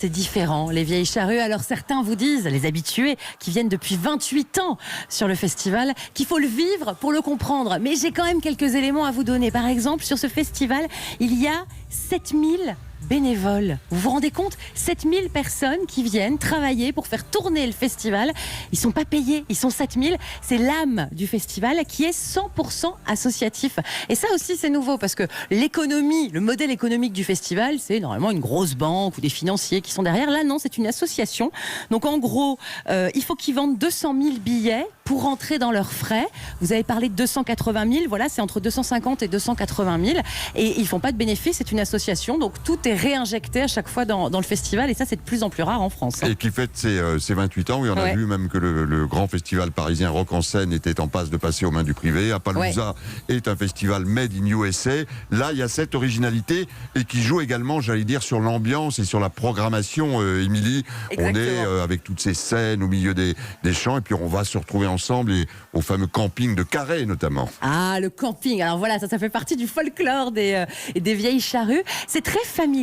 C'est différent, les vieilles charrues. Alors certains vous disent, les habitués qui viennent depuis 28 ans sur le festival, qu'il faut le vivre pour le comprendre. Mais j'ai quand même quelques éléments à vous donner. Par exemple, sur ce festival, il y a 7000 bénévoles. Vous vous rendez compte ? 7000 personnes qui viennent travailler pour faire tourner le festival. Ils ne sont pas payés, ils sont 7000. C'est l'âme du festival qui est 100% associatif. Et ça aussi, c'est nouveau parce que l'économie, le modèle économique du festival, c'est normalement une grosse banque ou des financiers qui sont derrière. Là, non, c'est une association. Donc en gros, il faut qu'ils vendent 200 000 billets pour rentrer dans leurs frais. Vous avez parlé de 280 000. Voilà, c'est entre 250 et 280 000. Et ils ne font pas de bénéfices. C'est une association. Donc tout est réinjecté à chaque fois dans le festival, et ça c'est de plus en plus rare en France. Et qui fête ses 28 ans. Oui, on a vu même que le grand festival parisien Rock en scène était en passe de passer aux mains du privé. Appaloosa est un festival made in USA. Là, il y a cette originalité et qui joue également, j'allais dire, sur l'ambiance et sur la programmation, Émilie. On est avec toutes ces scènes au milieu des champs, et puis on va se retrouver ensemble au fameux camping de Carhaix notamment. Ah, le camping. Alors voilà, ça fait partie du folklore des vieilles charrues. C'est très familial.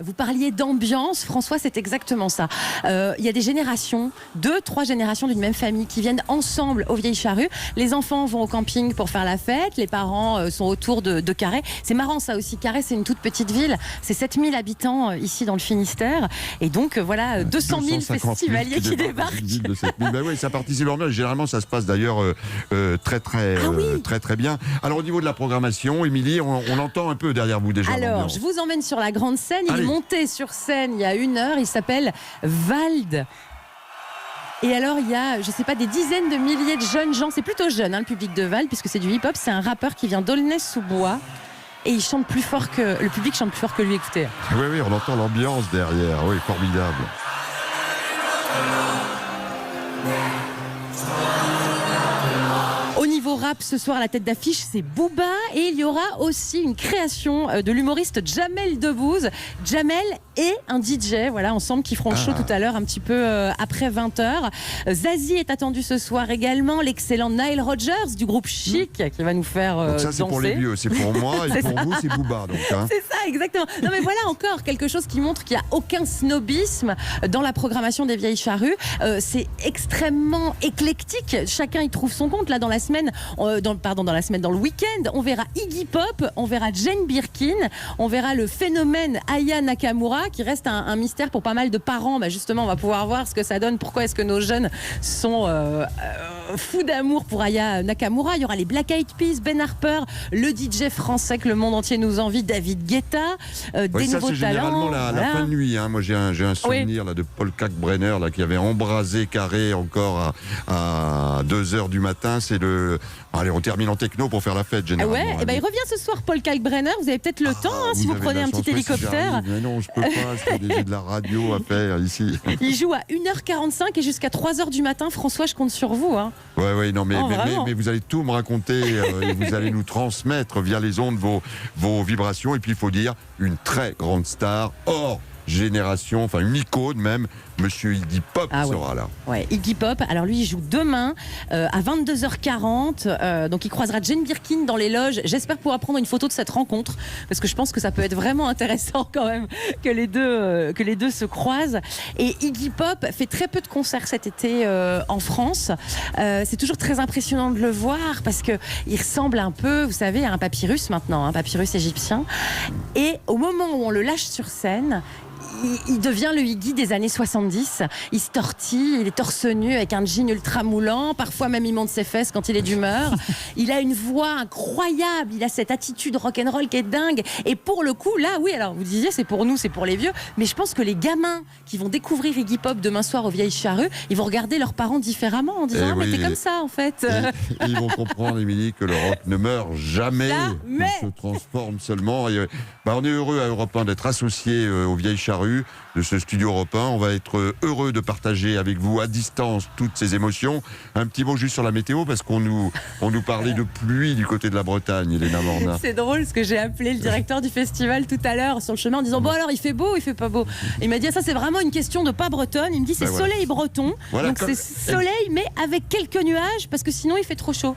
Vous parliez d'ambiance, François, c'est exactement ça. Il y a des générations, 2-3 générations d'une même famille qui viennent ensemble aux vieilles charrues. Les enfants vont au camping pour faire la fête, les parents sont autour de Carhaix. C'est marrant ça aussi, Carhaix c'est une toute petite ville, c'est 7000 habitants ici dans le Finistère, et donc voilà 200 000 festivaliers qui débarquent. Ben oui, ça participe bien. Généralement ça se passe d'ailleurs très bien. Alors au niveau de la programmation, Émilie, on entend un peu derrière vous déjà. Alors je vous emmène sur la grande scène. Il est monté sur scène il y a 1 heure. Il s'appelle Vald. Et alors, il y a, je sais pas, des dizaines de milliers de jeunes gens. C'est plutôt jeune, le public de Vald, puisque c'est du hip-hop. C'est un rappeur qui vient d'Aulnay-sous-Bois. Et il chante plus fort que... Le public chante plus fort que lui, écoutez. Oui, on entend l'ambiance derrière. Oui, formidable. Au niveau rap, ce soir, la tête d'affiche, c'est Booba. Et il y aura aussi une création de l'humoriste Jamel Debbouze. Jamel et un DJ, voilà, ensemble, qui feront le show tout à l'heure, un petit peu après 20h. Zazie est attendu ce soir également. L'excellent Nile Rodgers du groupe Chic qui va nous faire donc ça, c'est danser. pour les vieux, c'est pour moi, et pour vous, c'est Booba. Donc, hein. C'est ça, exactement. Non, mais voilà encore quelque chose qui montre qu'il n'y a aucun snobisme dans la programmation des vieilles charrues. C'est extrêmement éclectique. Chacun y trouve son compte. Là, dans la semaine, dans le week-end, on verra Iggy Pop, on verra Jane Birkin, on verra le phénomène Aya Nakamura, qui reste un mystère pour pas mal de parents. Bah justement, on va pouvoir voir ce que ça donne. Pourquoi est-ce que nos jeunes sont fous d'amour pour Aya Nakamura. Il y aura les Black Eyed Peas, Ben Harper, le DJ français que le monde entier nous envie, David Guetta, des nouveaux talents. C'est généralement la fin de nuit. Hein. Moi, j'ai un souvenir là, de Paul Kalkbrenner là, qui avait embrasé Carré encore à 2h du matin. C'est le... Allez, on termine en techno pour faire la fête, généralement. Et il revient ce soir, Paul Kalkbrenner. Vous avez peut-être le temps, si vous prenez un petit hélicoptère. Mais non, je peux pas, j'ai de la radio à faire ici. Il joue à 1h45 et jusqu'à 3h du matin. François, je compte sur vous. Hein. Oui, non, mais vous allez tout me raconter et vous allez nous transmettre via les ondes vos vibrations. Et puis, il faut dire, une très grande star hors génération, enfin une icône même, Monsieur Iggy Pop sera là. Ouais, Iggy Pop, alors lui il joue demain à 22h40, donc il croisera Jane Birkin dans les loges. J'espère pouvoir prendre une photo de cette rencontre, parce que je pense que ça peut être vraiment intéressant quand même que les deux se croisent. Et Iggy Pop fait très peu de concerts cet été en France. C'est toujours très impressionnant de le voir, parce qu'il ressemble un peu, vous savez, à un papyrus maintenant, un papyrus égyptien. Et au moment où on le lâche sur scène, il devient le Iggy des années 70. Il se tortille, il est torse nu avec un jean ultra moulant. Parfois même il monte ses fesses quand il est d'humeur. Il a une voix incroyable. Il a cette attitude rock'n'roll qui est dingue. Et pour le coup, là, oui, alors vous disiez c'est pour nous, c'est pour les vieux. Mais je pense que les gamins qui vont découvrir Iggy Pop demain soir aux Vieilles Charrues, ils vont regarder leurs parents différemment en disant mais t'es comme ça en fait. Et ils vont comprendre, Émilie, que le rock ne meurt jamais. Il se transforme seulement. Et, on est heureux à Europe 1 d'être associés aux Vieilles Charrues de ce studio Europe 1. On va être heureux de partager avec vous à distance toutes ces émotions. Un petit mot juste sur la météo, parce qu'on nous parlait de pluie du côté de la Bretagne, Elena Morna. C'est drôle, parce que j'ai appelé le directeur du festival tout à l'heure sur le chemin en disant bon alors il fait beau, il fait pas beau. Il m'a dit ça c'est vraiment une question de pas bretonne. Il me dit c'est soleil breton, donc c'est soleil mais avec quelques nuages, parce que sinon il fait trop chaud.